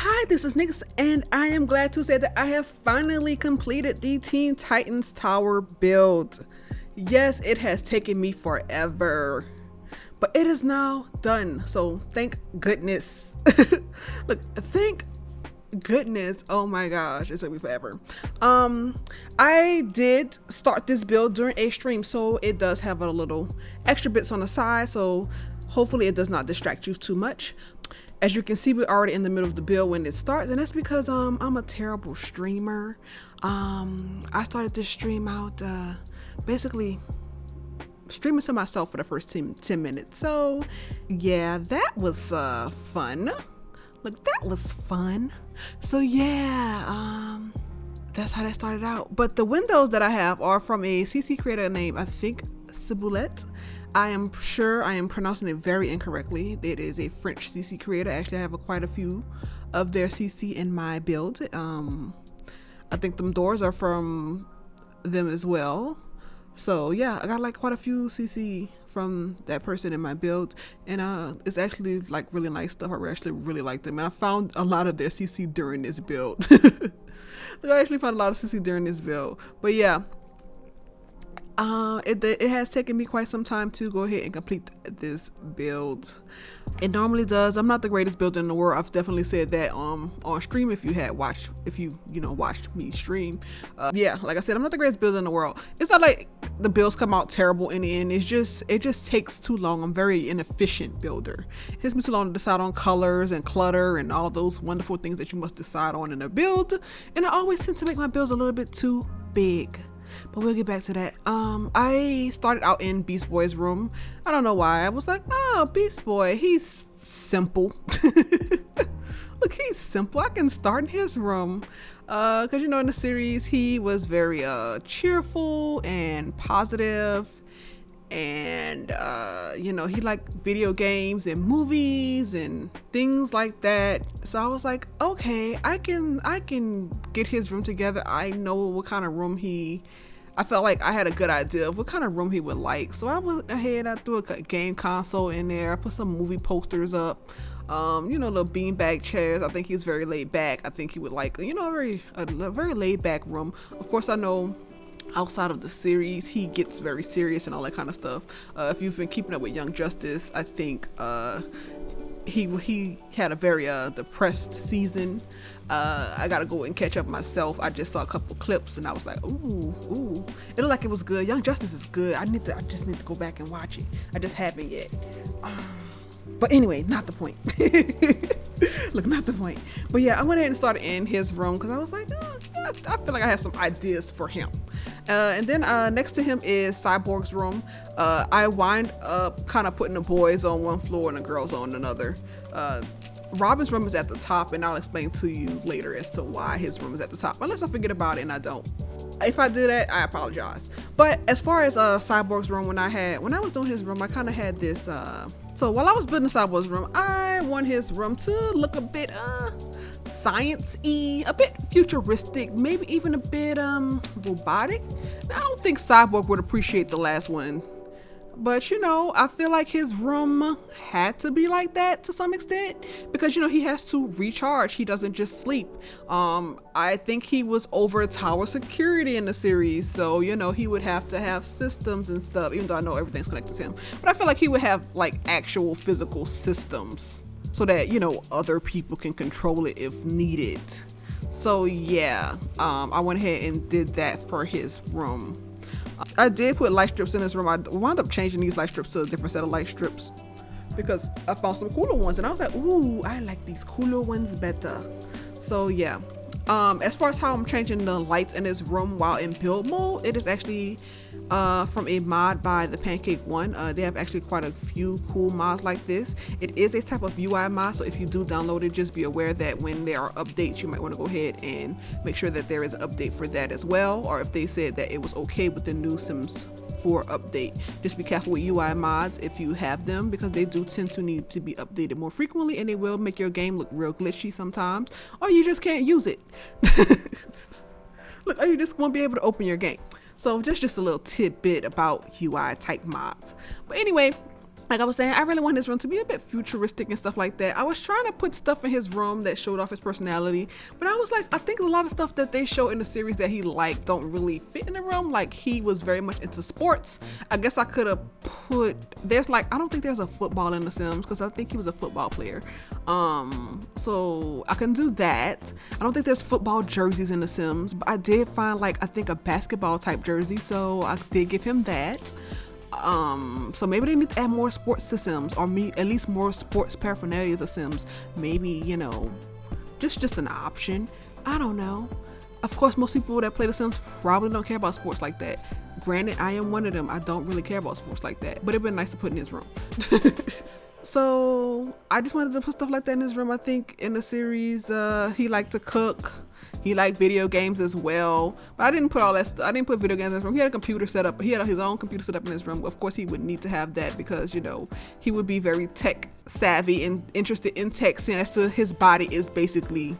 Hi, this is Nix, and I am glad to say that I have finally completed the Teen Titans Tower build. Yes, it has taken me forever, but it is now done, so thank goodness. Look, thank goodness. Oh my gosh, it took me forever. I did start this build during a stream, so it does have a little extra bits on the side, so hopefully it does not distract you too much. As you can see, we're already in the middle of the build when it starts, and that's because I'm a terrible streamer. I started this stream out basically streaming to myself for the first 10 minutes. So yeah, that was fun. Look, that was fun. So yeah, that's how that started out. But the windows that I have are from a CC creator named, I think, Ciboulette. I am sure I am pronouncing it very incorrectly. It is a French CC creator. Actually, I have quite a few of their CC in my build. I think them doors are from them as well. So yeah, I got like quite a few CC from that person in my build, and it's actually like really nice stuff. I actually really like them, and I found a lot of their CC during this build. I actually found a lot of CC during this build, but yeah. It has taken me quite some time to go ahead and complete this build. It normally does. I'm not the greatest builder in the world. I've definitely said that on stream if you watched me stream. Yeah, like I said, I'm not the greatest builder in the world. It's not like the builds come out terrible in the end. It just takes too long. I'm very inefficient builder. It takes me too long to decide on colors and clutter and all those wonderful things that you must decide on in a build. And I always tend to make my builds a little bit too big. But we'll get back to that. I started out in Beast Boy's room. I don't know why. I was like, oh, Beast Boy, he's simple. Look, he's simple. I can start in his room. Because, you know, in the series, he was very cheerful and positive. And, you know, he liked video games and movies and things like that. So I was like, okay, I can get his room together. I know what kind of room I felt like I had a good idea of what kind of room he would like. So I went ahead, I threw a game console in there. I put some movie posters up, you know, little beanbag chairs. I think he's very laid back. I think he would like, you know, a very laid back room. Of course, I know outside of the series he gets very serious and all that kind of stuff. If you've been keeping up with Young Justice, I think he had a very depressed season. I gotta go and catch up myself. I just saw a couple clips and I was like, ooh, it looked like it was good. Young Justice is good. I just need to go back and watch it. I just haven't yet. But anyway, not the point. Look, not the point. But yeah, I went ahead and started in his room because I was like, oh, yeah, I feel like I have some ideas for him. And then next to him is Cyborg's room. I wind up kind of putting the boys on one floor and the girls on another. Robin's room is at the top, and I'll explain to you later as to why his room is at the top, unless I forget about it, and I don't. If I do that, I apologize. But as far as Cyborg's room, when I was doing his room, I kind of had this. So while I was building Cyborg's room, I want his room to look a bit science-y, a bit futuristic, maybe even a bit robotic. Now, I don't think Cyborg would appreciate the last one. But, you know, I feel like his room had to be like that to some extent because, you know, he has to recharge. He doesn't just sleep. I think he was over tower security in the series. So, you know, he would have to have systems and stuff, even though I know everything's connected to him. But I feel like he would have like actual physical systems so that, you know, other people can control it if needed. So, yeah, I went ahead and did that for his room. I did put light strips in this room. I wound up changing these light strips to a different set of light strips because I found some cooler ones and I was like, ooh, I like these cooler ones better. So yeah, as far as how I'm changing the lights in this room while in build mode, it is actually from a mod by the Pancake One. They have actually quite a few cool mods like this. It is a type of UI mod, so if you do download it, just be aware that when there are updates, you might want to go ahead and make sure that there is an update for that as well, or if they said that it was okay with the new Sims 4 update. Just be careful with UI mods if you have them, because they do tend to need to be updated more frequently, and they will make your game look real glitchy sometimes, or you just can't use it. Look, or you just won't be able to open your game. So just a little tidbit about UI type mods. But anyway, like I was saying, I really want his room to be a bit futuristic and stuff like that. I was trying to put stuff in his room that showed off his personality, but I was like, I think a lot of stuff that they show in the series that he liked don't really fit in the room. Like, he was very much into sports. I guess I could have put, there's like, I don't think there's a football in The Sims because I think he was a football player. So I can do that. I don't think there's football jerseys in The Sims, but I did find like, I think a basketball type jersey. So I did give him that. So maybe they need to add more sports to Sims, or at least more sports paraphernalia to Sims. Maybe, you know, just an option. I don't know. Of course, most people that play The Sims probably don't care about sports like that. Granted, I am one of them. I don't really care about sports like that, but it'd been nice to put in his room. So I just wanted to put stuff like that in his room. I think in the series, he liked to cook. He liked video games as well, but I didn't put all that stuff. I didn't put video games in his room. He had a computer set up. He had his own computer set up in his room. Of course, he would need to have that because, you know, he would be very tech savvy and interested in tech, seeing as to his body is basically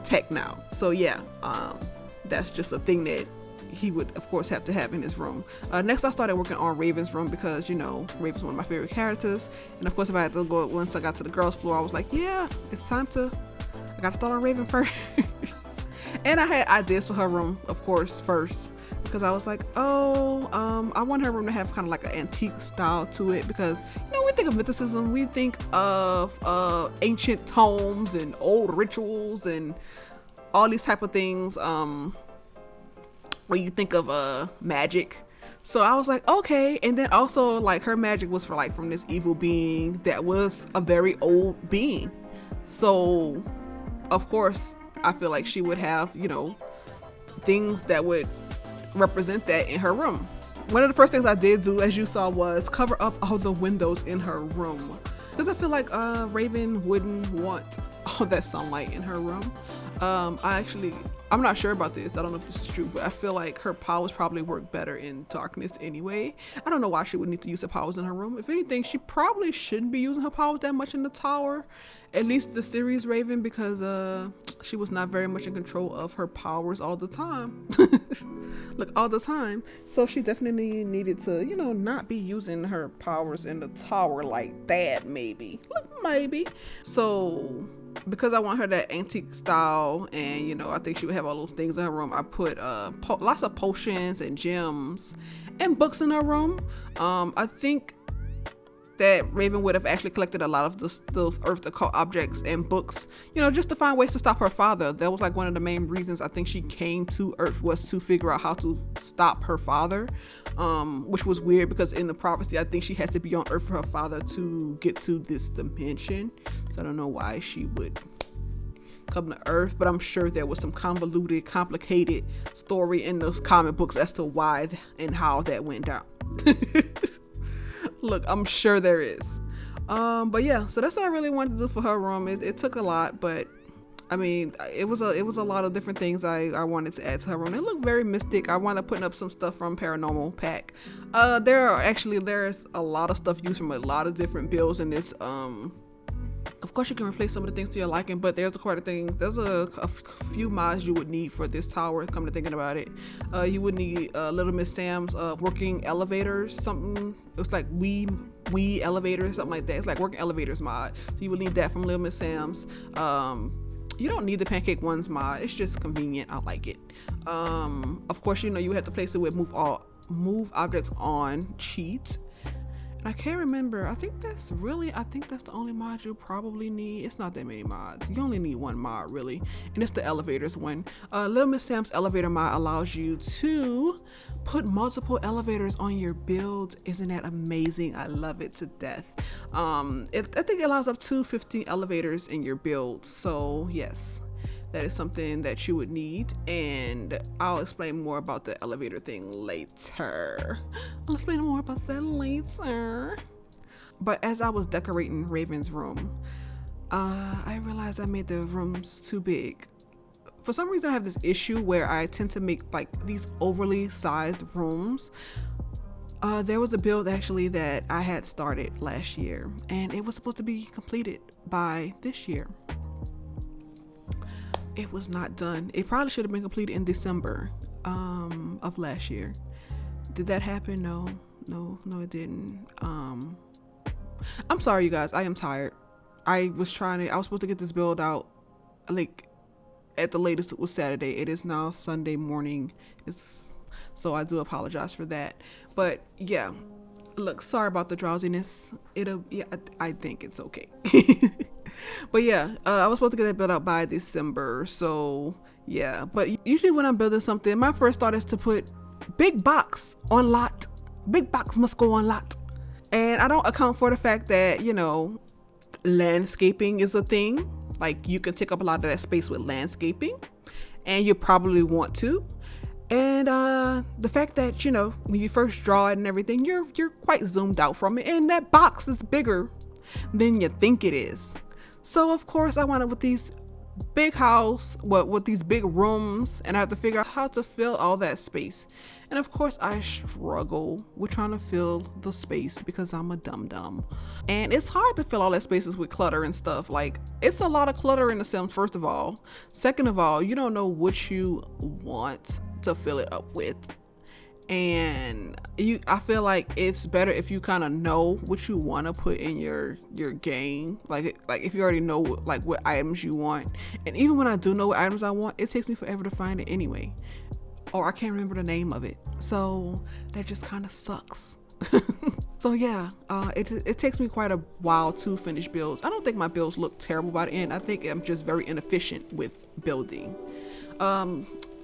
tech now. So yeah, that's just a thing that he would of course have to have in his room. Next I started working on Raven's room because, you know, Raven's one of my favorite characters, and of course if I had to go, once I got to the girls floor, I was like, yeah, it's time to, I gotta start on Raven first. And I had ideas for her room, of course, first, because I was like, I want her room to have kind of like an antique style to it, because, you know, we think of mythicism, we think of ancient tomes and old rituals and all these type of things, when you think of magic. So I was like, okay. And then also, like, her magic was from this evil being that was a very old being. So of course I feel like she would have, you know, things that would represent that in her room. One of the first things I did do, as you saw, was cover up all the windows in her room, because I feel like Raven wouldn't want all that sunlight in her room. I'm not sure about this. I don't know if this is true, but I feel like her powers probably work better in darkness anyway. I don't know why she would need to use her powers in her room. If anything, she probably shouldn't be using her powers that much in the tower, at least the series Raven, because she was not very much in control of her powers all the time. Like, all the time. So she definitely needed to, you know, not be using her powers in the tower like that, maybe. Maybe. So because I want her that antique style, and, you know, I think she would have all those things in her room, I put lots of potions and gems and books in her room. I think that Raven would have actually collected a lot of those Earth occult objects and books, you know, just to find ways to stop her father. That was like one of the main reasons I think she came to Earth, was to figure out how to stop her father, which was weird because in the prophecy I think she has to be on Earth for her father to get to this dimension. So I don't know why she would come to Earth, but I'm sure there was some convoluted, complicated story in those comic books as to why and how that went down. Look, I'm sure there is. But yeah, so that's what I really wanted to do for her room. It took a lot, but I mean, it was a lot of different things I wanted to add to her room. It looked very mystic. I wound up putting up some stuff from Paranormal Pack. There's a lot of stuff used from a lot of different builds in this. Of course, you can replace some of the things to your liking, but there's quite a thing. There's a few mods you would need for this tower. Come to thinking about it, you would need Little Miss Sam's working elevators. Something, it was like we elevators, something like that. It's like working elevators mod. So you would need that from Little Miss Sam's. You don't need the Pancake Ones mod. It's just convenient. I like it. Of course, you know, you have to place it with move objects on cheat. I can't remember. I think that's the only mod you probably need. It's not that many mods. You only need one mod, really, and it's the elevators one. Little Miss Sam's elevator mod allows you to put multiple elevators on your build. Isn't that amazing? I love it to death. I think it allows up to 15 elevators in your build. So yes, that is something that you would need, and I'll explain more about the elevator thing later. But as I was decorating Raven's room, I realized I made the rooms too big. For some reason, I have this issue where I tend to make like these overly sized rooms. There was a build actually that I had started last year, and it was supposed to be completed by this year. It was not done. It probably should have been completed in December of last year. Did that happen? No, it didn't. I'm sorry, you guys. I am tired. I was supposed to get this build out like at the latest it was Saturday. It is now Sunday morning. So I do apologize for that. But yeah, look, sorry about the drowsiness. I think it's okay. But yeah, I was supposed to get that built out by December. So yeah, but usually when I'm building something, my first thought is to put big box on lot. Big box must go on lot. And I don't account for the fact that, landscaping is a thing. Like, you can take up a lot of that space with landscaping, and you probably want to. And the fact that, when you first draw it and everything, you're quite zoomed out from it, and that box is bigger than you think it is. So of course I wanted with these big house, with these big rooms, and I have to figure out how to fill all that space. And of course I struggle with trying to fill the space because I'm a dum-dum. And it's hard to fill all that spaces with clutter and stuff. Like, it's a lot of clutter in the Sims, first of all. Second of all, you don't know what you want to fill it up with. And I feel like it's better if you kind of know what you want to put in your game. Like if you already know what items you want. And even when I do know what items I want, it takes me forever to find it anyway, or I can't remember the name of it. So that just kind of sucks. So yeah, it takes me quite a while to finish builds. I don't think my builds look terrible by the end. I think I'm just very inefficient with building.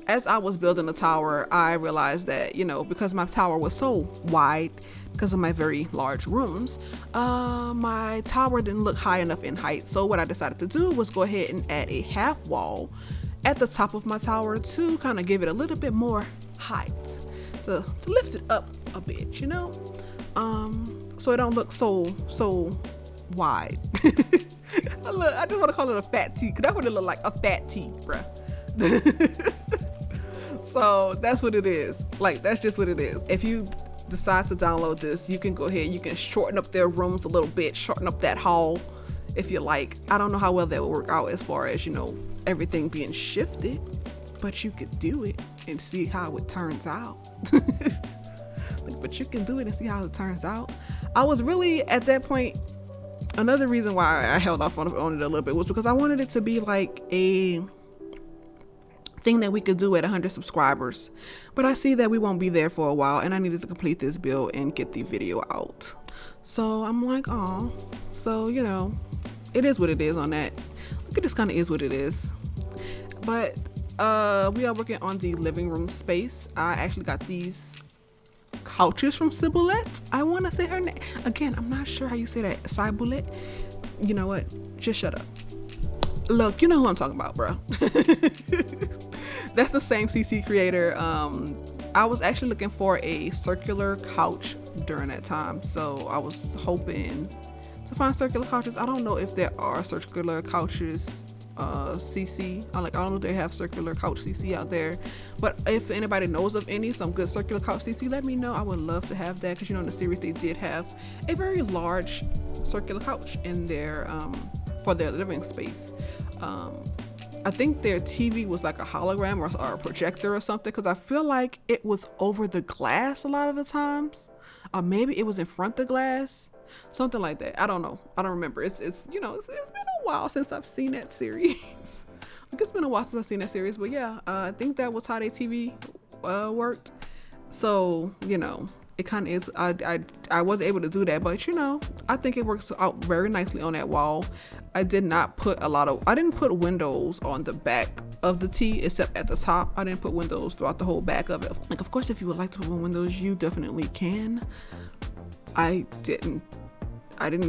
As I was building the tower, I realized that, because my tower was so wide, because of my very large rooms, my tower didn't look high enough in height. So what I decided to do was go ahead and add a half wall at the top of my tower to kind of give it a little bit more height, to lift it up a bit, so it don't look so wide. I just want to call it a fat T, because that would look like a fat T, bruh. So that's what it is. Like, that's just what it is. If you decide to download this, you can go ahead, you can shorten up their rooms a little bit, shorten up that hall if you like. I don't know how well that will work out as far as, everything being shifted, but you could do it and see how it turns out. But you can do it and see how it turns out. I was really, at that point, another reason why I held off on it a little bit was because I wanted it to be like a thing that we could do at 100 subscribers, but I see that we won't be there for a while, and I needed to complete this build and get the video out. So I'm like, oh, so it is what it is on that. Look at this, kind of is what it is. But we are working on the living room space. I actually got these couches from Ciboulette. I want to say her name again. I'm not sure how you say that. Ciboulette. You know what? Just shut up. Look, you know who I'm talking about, bro. That's the same CC creator. I was actually looking for a circular couch during that time, so I was hoping to find circular couches. I don't know if there are circular couches CC. I don't know if they have circular couch CC out there, but if anybody knows of some good circular couch CC, let me know. I would love to have that, because in the series they did have a very large circular couch in their for their living space. I think their TV was like a hologram or a projector or something, because I feel like it was over the glass a lot of the times, or maybe it was in front of the glass, something like that. I don't know. I don't remember. It's been a while since I've seen that series. It's been a while since I've seen that series, but yeah, I think that was how their TV worked. So it kind of is. I wasn't able to do that, but I think it works out very nicely on that wall. I didn't put windows on the back of the T, except at the top. I didn't put windows throughout the whole back of it. Like, of course, if you would like to put windows, you definitely can. I didn't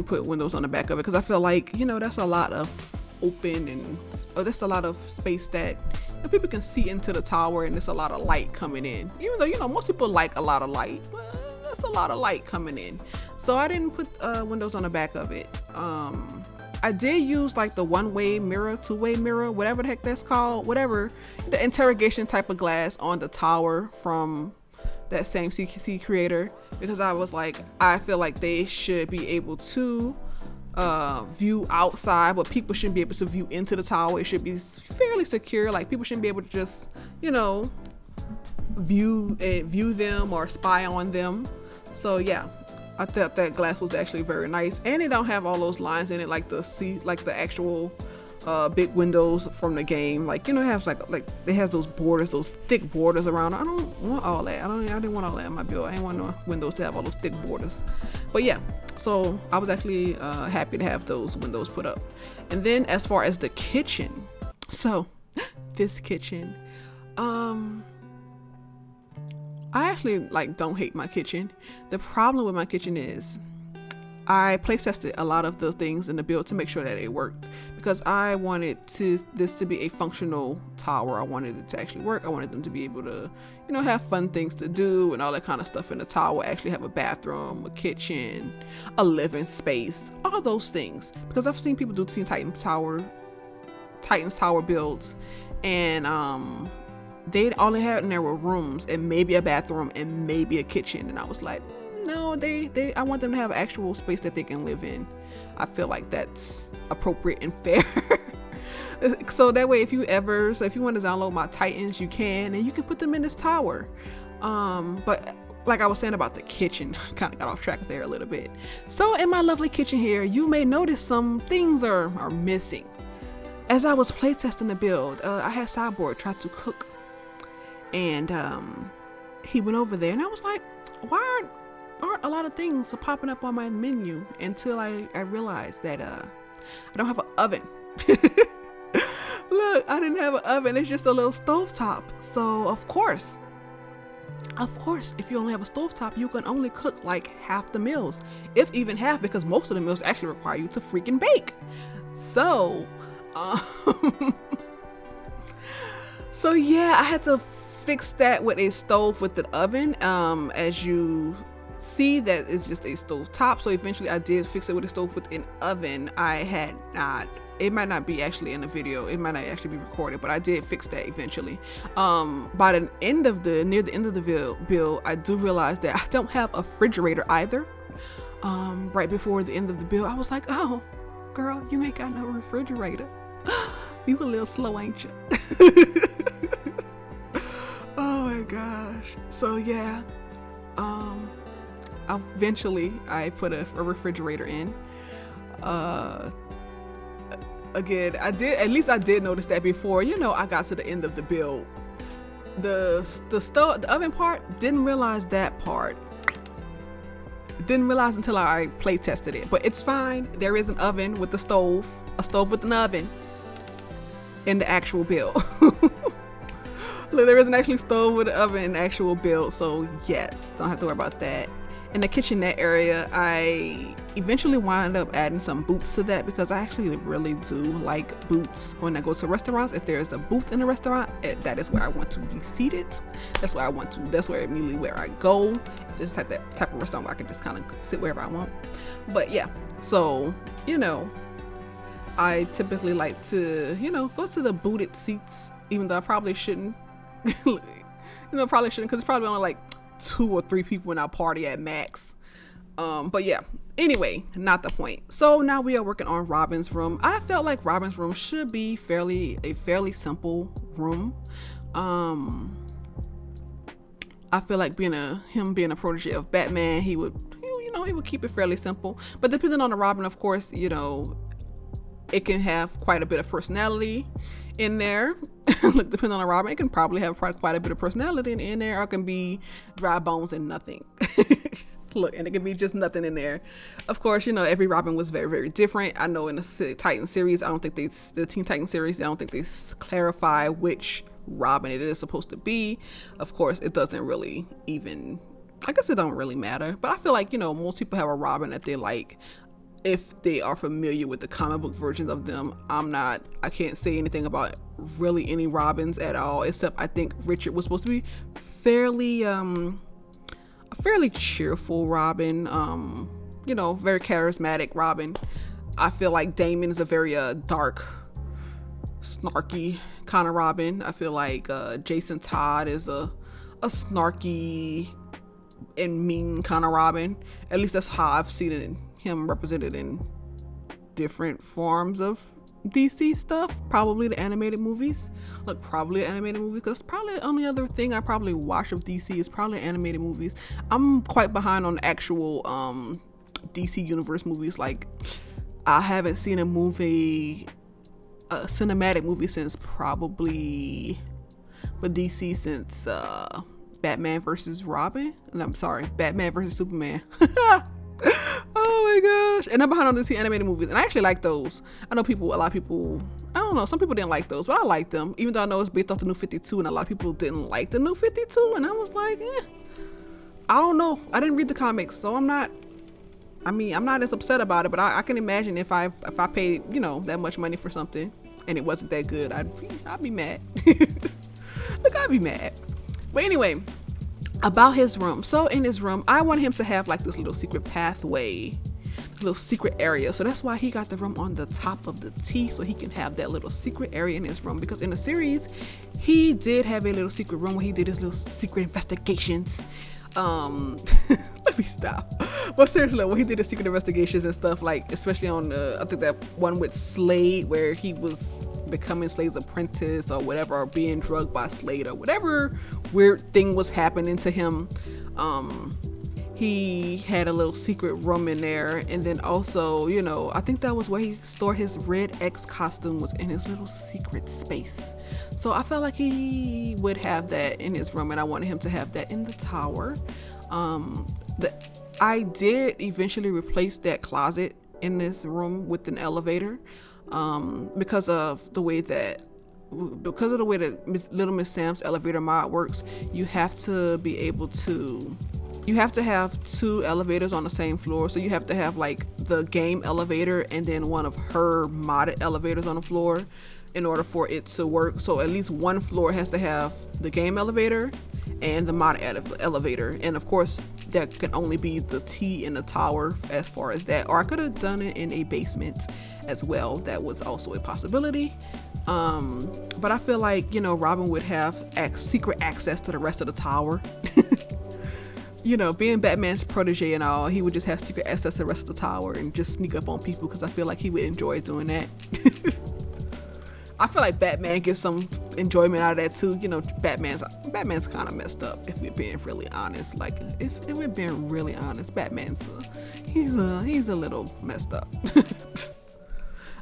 put windows on the back of it because I feel like, that's a lot of open and that's a lot of space that people can see into the tower, and there's a lot of light coming in. Even though, most people like a lot of light, but that's a lot of light coming in. So I didn't put windows on the back of it. I did use like the one-way mirror, two-way mirror, whatever the heck that's called, whatever, the interrogation type of glass on the tower from that same CC creator, because I was like, I feel like they should be able to view outside, but people shouldn't be able to view into the tower. It should be fairly secure. Like, people shouldn't be able to just, view them or spy on them. So yeah, I thought that glass was actually very nice, and they don't have all those lines in it like the actual big windows from the game. Like, it has like they have those borders, those thick borders around. I don't want all that. I didn't want all that in my build. I didn't want no windows to have all those thick borders. But yeah, so I was actually happy to have those windows put up. And then as far as the kitchen, so this kitchen, I actually don't hate my kitchen. The problem with my kitchen is I play tested a lot of the things in the build to make sure that it worked, because I wanted this to be a functional tower. I wanted it to actually work. I wanted them to be able to, have fun things to do and all that kind of stuff in the tower. Actually have a bathroom, a kitchen, a living space, all those things. Because I've seen people do Titans Tower builds, and they only had in there were rooms and maybe a bathroom and maybe a kitchen, and I was like, no, I want them to have actual space that they can live in. I feel like that's appropriate and fair. So that way, if you want to download my Titans, you can, and you can put them in this tower. But like I was saying about the kitchen, kind of got off track there a little bit. So in my lovely kitchen here, you may notice some things are missing. As I was playtesting the build, I had Cyborg try to cook, and he went over there, and I was like, why aren't a lot of things popping up on my menu, until I realized that I don't have an oven. Look, I didn't have an oven. It's just a little stovetop. So of course, if you only have a stovetop, you can only cook like half the meals, if even half, because most of the meals actually require you to freaking bake. So so yeah, I had to fix that with a stove with the oven. As you see, that is just a stove top. So eventually I did fix it with a stove with an oven. It might not be actually in the video, it might not actually be recorded, but I did fix that eventually. By the end of near the end of the build, I do realize that I don't have a refrigerator either. Right before the end of the build, I was like, oh girl, you ain't got no refrigerator. You a little slow, ain't you? Oh my gosh. So yeah, eventually I put a refrigerator in. Again, I did notice that before, I got to the end of the build. The oven part, didn't realize that part. Didn't realize until I play tested it, but it's fine. There is an oven with a stove with an oven in the actual build. Look, there is an actually stove with an oven in the actual build, so yes, don't have to worry about that. In the kitchenette area, I eventually wound up adding some booths to that, because I actually really do like booths when I go to restaurants. If there's a booth in a restaurant, that is where I want to be seated. That's where immediately where I go. If it's that type of restaurant where I can just kind of sit wherever I want. But yeah, so I typically like to go to the booted seats, even though I probably shouldn't. Probably shouldn't, because it's probably only like 2 or 3 people in our party at max. But yeah, anyway, not the point. So now we are working on Robin's room. I felt like Robin's room should be a fairly simple room. I feel like him being a protege of Batman, he would keep it fairly simple. But depending on the Robin, of course, it can have quite a bit of personality in there. Look, depending on the Robin, it can probably have quite a bit of personality in there, or it can be dry bones and nothing. Look, and it can be just nothing in there. Of course, every Robin was very, very different. I know in the Titan series, the Teen Titan series, I don't think they clarify which Robin it is supposed to be. Of course, it doesn't really I guess it don't really matter. But I feel like, most people have a Robin that they like, if they are familiar with the comic book versions of them. I can't say anything about really any Robins at all, except I think Richard was supposed to be a fairly cheerful Robin, very charismatic Robin. I feel like Damon is a very dark, snarky kind of Robin. I feel like Jason Todd is a snarky and mean kind of Robin. At least that's how I've seen him represented in different forms of DC stuff, probably the animated movies. Look, probably an animated movie, because probably the only other thing I probably watch of DC is probably animated movies. I'm quite behind on actual DC universe movies. Like, I haven't seen a cinematic movie since probably for DC since Batman versus Robin. And I'm sorry, Batman versus Superman. Oh my gosh. And I'm behind on DC animated movies, and I actually like those. I know a lot of people, I don't know, some people didn't like those, but I like them, even though I know it's based off the New 52, and a lot of people didn't like the New 52, and I was like, I don't know. I didn't read the comics, so I'm not as upset about it, but I can imagine if I paid, that much money for something and it wasn't that good, I'd be mad. Look, I'd be mad. But anyway, about his room. So in his room, I want him to have like this little secret pathway, little secret area. So that's why he got the room on the top of the T, so he can have that little secret area in his room. Because in the series, he did have a little secret room where he did his little secret investigations. Let me stop. But seriously, when he did the secret investigations and stuff, like especially on I think that one with Slade, where he was becoming Slade's apprentice or whatever, or being drugged by Slade or whatever weird thing was happening to him. He had a little secret room in there, and then also, I think that was where he stored his Red X costume, was in his little secret space. So I felt like he would have that in his room, and I wanted him to have that in the tower. I did eventually replace that closet in this room with an elevator, because of the way that Little Miss Sam's elevator mod works. You have to have two elevators on the same floor. So you have to have like the game elevator and then one of her modded elevators on the floor in order for it to work. So at least one floor has to have the game elevator and the modded elevator. And of course, that can only be the T in the tower as far as that. Or I could have done it in a basement as well. That was also a possibility. But I feel like, Robin would have secret access to the rest of the tower. Being Batman's protege and all, he would just have secret access to the rest of the tower and just sneak up on people, because I feel like he would enjoy doing that. I feel like Batman gets some enjoyment out of that too. Batman's kind of messed up, if we're being really honest. Like, if we're being really honest, Batman's he's a little messed up.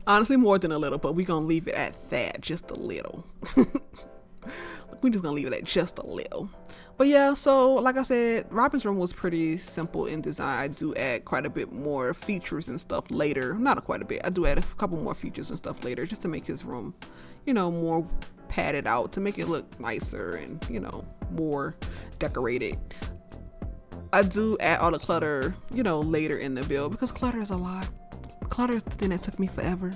Honestly, more than a little, but we're gonna leave it at that, just a little. We're just gonna leave it at just a little. But yeah, so like I said, Robin's room was pretty simple in design. I do add quite a bit more features and stuff later. Not quite a bit. I do add a couple more features and stuff later, just to make his room, more padded out, to make it look nicer and, more decorated. I do add all the clutter, later in the build, because clutter is a lot. Clutter is the thing that took me forever.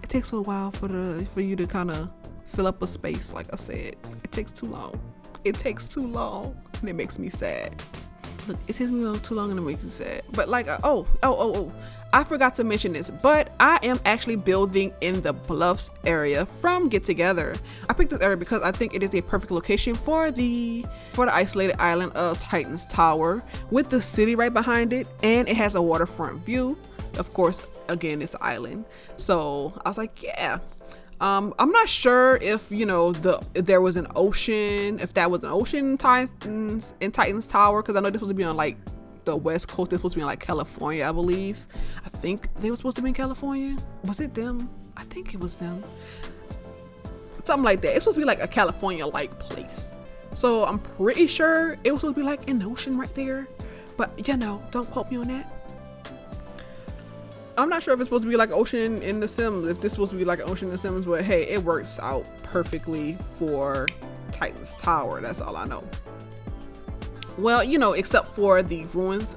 It takes a while for you to kind of fill up a space. Like I said, it takes too long. And it makes me sad. Look, it takes me too long and it makes me sad. But like, I forgot to mention this, but I am actually building in the Bluffs area from Get Together. I picked this area because I think it is a perfect location for the isolated island of Titan's Tower, with the city right behind it, and it has a waterfront view. Of course, again, it's an island. So I was like, yeah. I'm not sure if if there was an ocean, if that was an ocean in Titan's Tower, because I know this was supposed to be on like the west coast. This was supposed to be in like California, I believe. I think they were supposed to be in California. Was it them? I think it was them. Something like that. It's supposed to be like a California-like place. So I'm pretty sure it was supposed to be like in the ocean right there. But don't quote me on that. I'm not sure if it's supposed to be like an ocean in The Sims, if this is supposed to be like an ocean in The Sims, but hey, it works out perfectly for Titan's Tower. That's all I know. Well, except for the ruins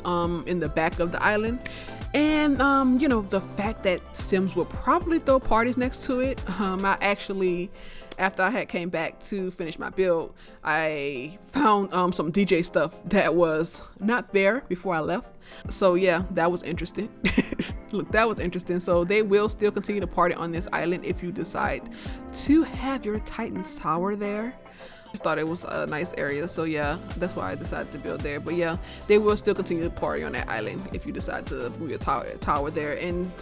in the back of the island, and the fact that Sims will probably throw parties next to it. I actually, after I had came back to finish my build, I found some DJ stuff that was not there before I left. So yeah, that was interesting. Look, that was interesting. So they will still continue to party on this island if you decide to have your Titan's Tower there. Just thought it was a nice area, so yeah, that's why I decided to build there. But yeah, they will still continue to party on that island if you decide to move your tower there. And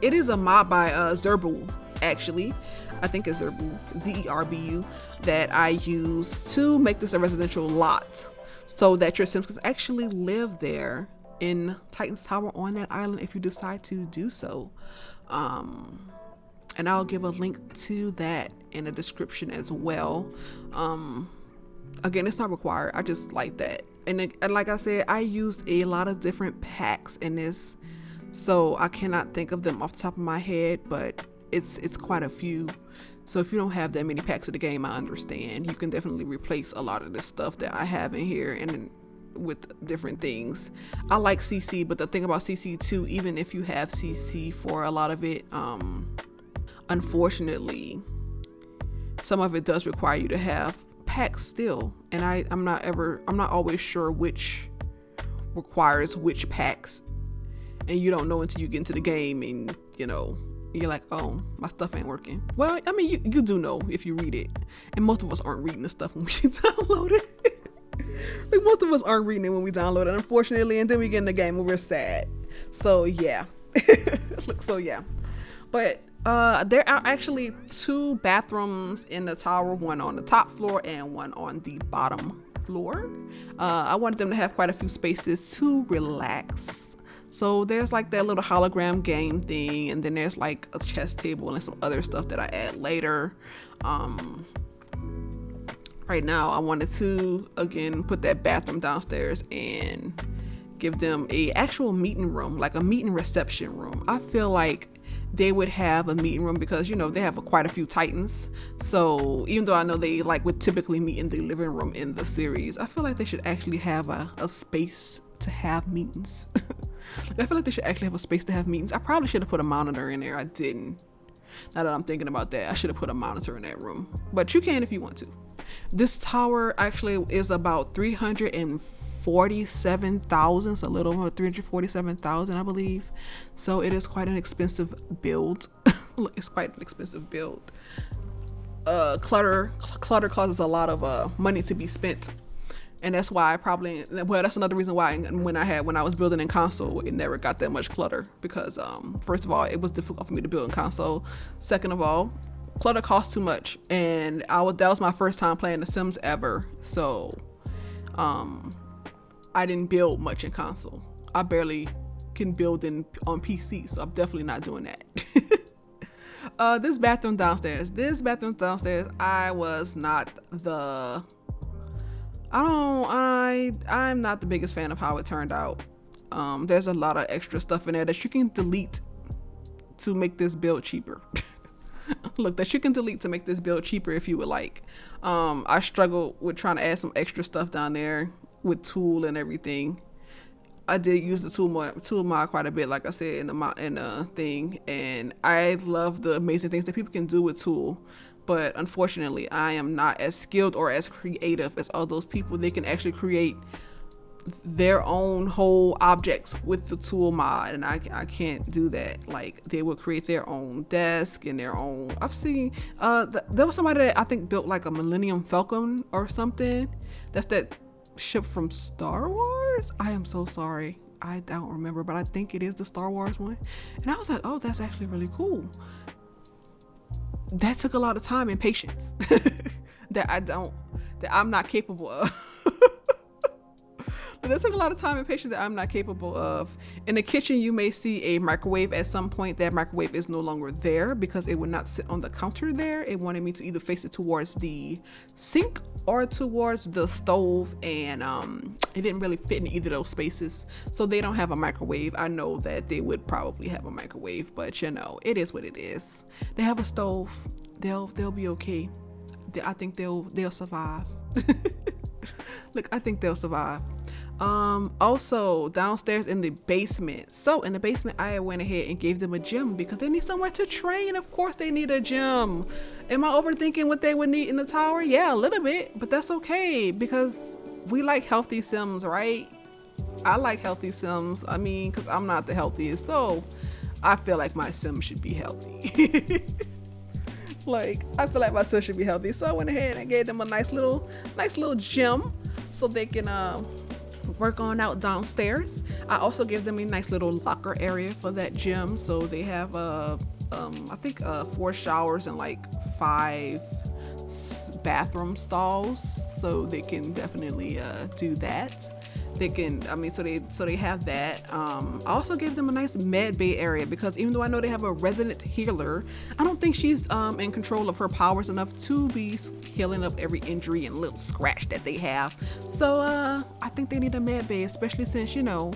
it is a mod by Zerbal. actually. I think it's Zerbu, Zerbu, that I use to make this a residential lot so that your Sims can actually live there in Titan's Tower on that island if you decide to do so. And I'll give a link to that in the description as well. Again, it's not required. I just like that. And like I said, I used a lot of different packs in this, so I cannot think of them off the top of my head, but it's quite a few. So if you don't have that many packs of the game, I understand. You can definitely replace a lot of the stuff that I have in here and with different things. I like CC, but the thing about CC too, even if you have CC for a lot of it, unfortunately, some of it does require you to have packs still, and I'm not always sure which requires which packs, and you don't know until you get into the game and you're like, oh, my stuff ain't working. Well, I mean, you do know if you read it, and most of us aren't reading the stuff when we download it. Like, most of us aren't reading it when we download it, unfortunately, and then we get in the game and we're sad. So yeah. But there are actually 2 bathrooms in the tower, one on the top floor and one on the bottom floor. I wanted them to have quite a few spaces to relax. So there's like that little hologram game thing, and then there's like a chess table and some other stuff that I add later. Right now I wanted to again put that bathroom downstairs and give them a actual meeting room, like a meeting reception room. I feel like they would have a meeting room because they have quite a few Titans. So even though I know they would typically meet in the living room in the series, I feel like they should actually have a space to have meetings. I feel like they should actually have a space to have meetings. I probably should have put a monitor in there. I didn't. Now that I'm thinking about that, I should have put a monitor in that room, but you can if you want to. This tower actually is about 347,000, so a little over 347,000, I believe. So it is quite an expensive build. It's quite an expensive build. Clutter causes a lot of money to be spent, and that's why that's another reason why when I was building in console, it never got that much clutter, because first of all, it was difficult for me to build in console. Second of all, clutter costs too much, and that was my first time playing The Sims ever, so I didn't build much in console. I barely can build on PC, so I'm definitely not doing that. This bathroom downstairs, I was not the I'm not the biggest fan of how it turned out. There's a lot of extra stuff in there that you can delete to make this build cheaper. That you can delete to make this build cheaper if you would like. I struggled with trying to add some extra stuff down there with tool and everything. I did use the tool mod quite a bit, like I said in the thing, and I love the amazing things that people can do with tool. But unfortunately, I am not as skilled or as creative as all those people. They can actually create their own whole objects with the tool mod, and I can't do that. Like, they would create their own desk and their own. I've seen there was somebody that I think built like a Millennium Falcon or something. That's that ship from Star Wars. I am so sorry, I don't remember, but I think it is the Star Wars one. And I was like, oh, that's actually really cool. That took a lot of time and patience that I'm not capable of. But that took a lot of time and patience that I'm not capable of. In the kitchen, you may see a microwave at some point. That microwave is no longer there because it would not sit on the counter there. It wanted me to either face it towards the sink or towards the stove, and it didn't really fit in either of those spaces. So they don't have a microwave. I know that they would probably have a microwave, but it is what it is. They have a stove. They'll be okay. I think they'll survive. Look, I think they'll survive. Also downstairs in the basement. So in the basement, I went ahead and gave them a gym because they need somewhere to train. Of course they need a gym. Am I overthinking what they would need in the tower? Yeah, a little bit, but that's okay because we like healthy Sims, right? I like healthy Sims. I mean, because I'm not the healthiest, so I feel like my Sim should be healthy. I feel like my Sim should be healthy. So I went ahead and gave them a nice little gym so they can work on out downstairs. I also give them a nice little locker area for that gym, so they have I think 4 showers and like 5 bathroom stalls, so they can definitely do that. They can, I mean, so they have that. I also gave them a nice med bay area, because even though I know they have a resident healer, I don't think she's in control of her powers enough to be healing up every injury and little scratch that they have. So I think they need a med bay, especially since, you know,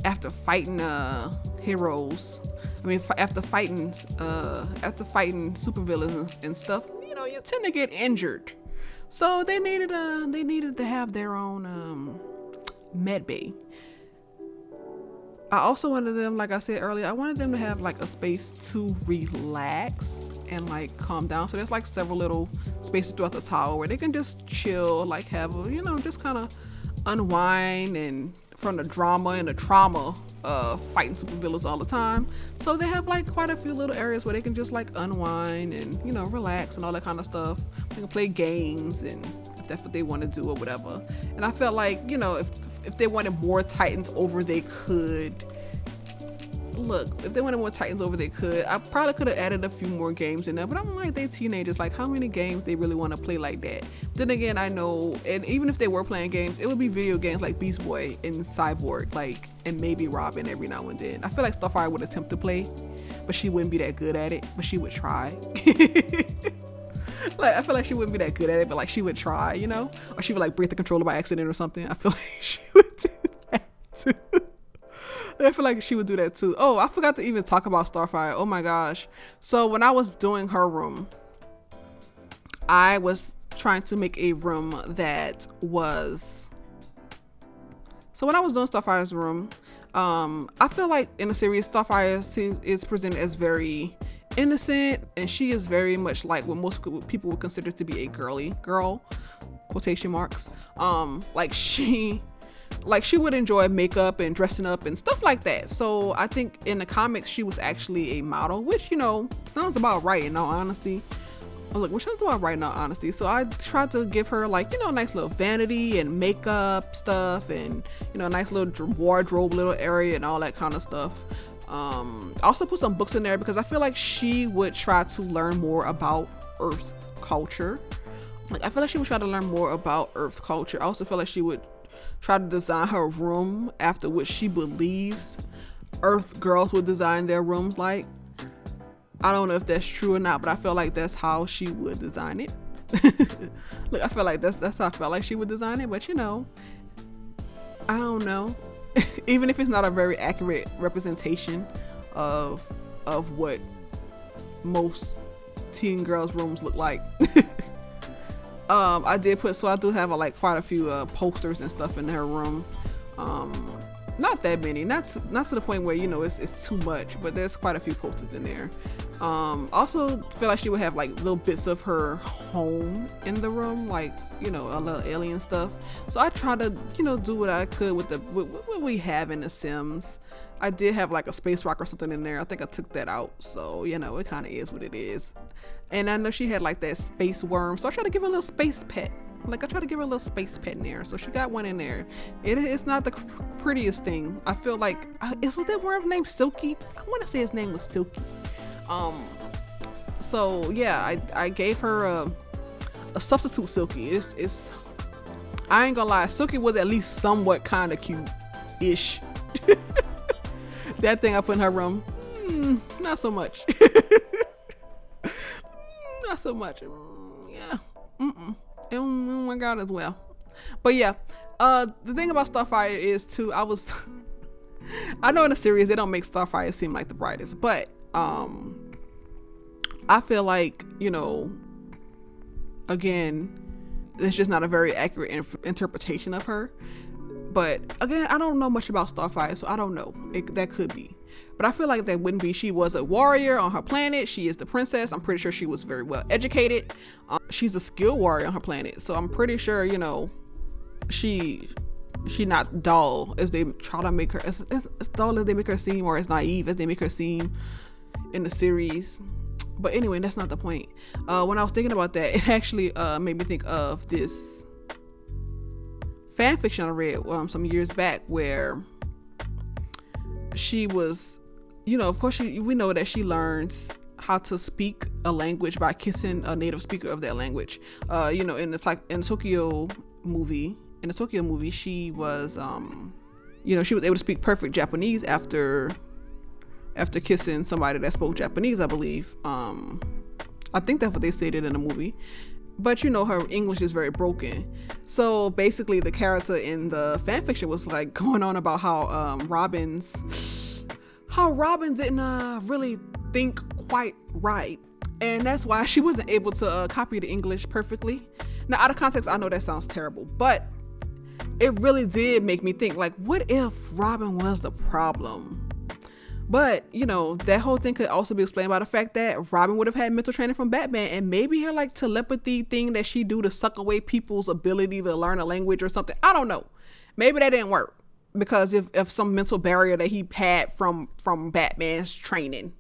after fighting heroes, I mean, after fighting supervillains and stuff, you know, you tend to get injured. So they needed to have their own med bay. I also wanted them, like I said earlier, I wanted them to have like a space to relax and like calm down. So there's like several little spaces throughout the tower where they can just chill, like have a, you know, just kind of unwind and from the drama and the trauma of fighting supervillains all the time. So they have like quite a few little areas where they can just like unwind and, you know, relax and all that kind of stuff. They can play games, and if that's what they want to do or whatever. And I felt like, you know, if they wanted more Titans over, they could. Look, if they wanted more Titans over, they could. I probably could have added a few more games in there, but I'm like, they teenagers, like how many games they really want to play like that? Then again, I know, and even if they were playing games, it would be video games like Beast Boy and Cyborg, like, and maybe Robin every now and then. I feel like Starfire would attempt to play, but she wouldn't be that good at it, but she would try. Like, I feel like she wouldn't be that good at it, but like she would try, you know? Or she would like break the controller by accident or something. I feel like she would do that too. I feel like she would do that too. Oh, I forgot to even talk about Starfire. Oh my gosh. So when I was doing her room, I was trying to make a room that was... So when I was doing Starfire's room, I feel like in the series, Starfire is presented as very innocent, and she is very much like what most people would consider to be a girly girl, quotation marks. Like she would enjoy makeup and dressing up and stuff like that. So I think in the comics she was actually a model, which, you know, sounds about right in all honesty. Which sounds about right in all honesty. So I tried to give her like, you know, a nice little vanity and makeup stuff, and, you know, a nice little wardrobe little area and all that kind of stuff. I also put some books in there because I feel like she would try to learn more about Earth culture. Like, I feel like she would try to learn more about Earth culture. I also feel like she would try to design her room after what she believes Earth girls would design their rooms like. I don't know if that's true or not, but I feel like that's how she would design it. Look, I feel like that's how I felt like she would design it, but you know, I don't know. Even if it's not a very accurate representation of what most teen girls' rooms look like. I do have like quite a few posters and stuff in her room. Not that many, not to the point where, you know, it's too much, but there's quite a few posters in there. Also feel like she would have like little bits of her home in the room, like, you know, a little alien stuff. So I tried to, you know, do what I could with what we have in The Sims. I did have like a space rock or something in there. I think I took that out, so, you know, it kind of is what it is. And I know she had like that space worm, so I tried to give her a little space pet. Like, I tried to give her a little space pet in there, so she got one in there. It's not the prettiest thing. I feel like, was that worm's name Silky? I want to say his name was Silky. So yeah, I gave her a substitute Silky. It's I ain't gonna lie, Silky was at least somewhat kind of cute-ish. That thing I put in her room, not so much. Not so much. Yeah. It don't work out as well. But yeah, the thing about Starfire is too, I know in the series they don't make Starfire seem like the brightest, but I feel like, you know, again, it's just not a very accurate interpretation of her. But again, I don't know much about Starfire, so I don't know. That could be. But I feel like that wouldn't be. She was a warrior on her planet. She is the princess. I'm pretty sure she was very well educated. She's a skilled warrior on her planet. So I'm pretty sure, you know, she not dull as they try to make her, as dull as they make her seem, or as naive as they make her seem in the series. But anyway, that's not the point. When I was thinking about that, it actually made me think of this fan fiction I read some years back, where she was, you know, of course we know that she learns how to speak a language by kissing a native speaker of that language. You know, in the Tokyo movie, she was you know, she was able to speak perfect Japanese after kissing somebody that spoke Japanese, I believe. I think that's what they stated in the movie. But you know, her English is very broken. So basically the character in the fanfiction was like going on about how Robin didn't really think quite right. And that's why she wasn't able to copy the English perfectly. Now, out of context, I know that sounds terrible, but it really did make me think, like, what if Robin was the problem? But, you know, that whole thing could also be explained by the fact that Robin would have had mental training from Batman, and maybe her like telepathy thing that she do to suck away people's ability to learn a language or something. I don't know. Maybe that didn't work because if some mental barrier that he had from Batman's training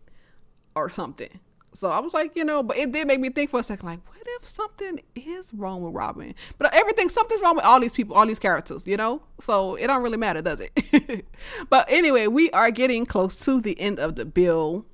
or something. So I was like, you know, but it did make me think for a second, like, what if something is wrong with Robin? But something's wrong with all these people, all these characters, you know? So it don't really matter, does it? But anyway, we are getting close to the end of the bill.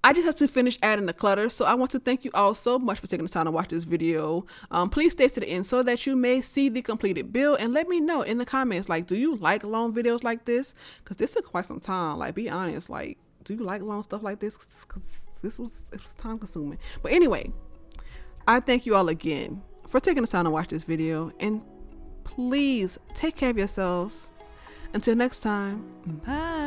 I just have to finish adding the clutter. So I want to thank you all so much for taking the time to watch this video. Please stay to the end so that you may see the completed build, and let me know in the comments, like, do you like long videos like this? Because this took quite some time. Like, be honest, like, do you like long stuff like this? Because it was time consuming. But anyway, I thank you all again for taking the time to watch this video, and please take care of yourselves. Until next time, bye.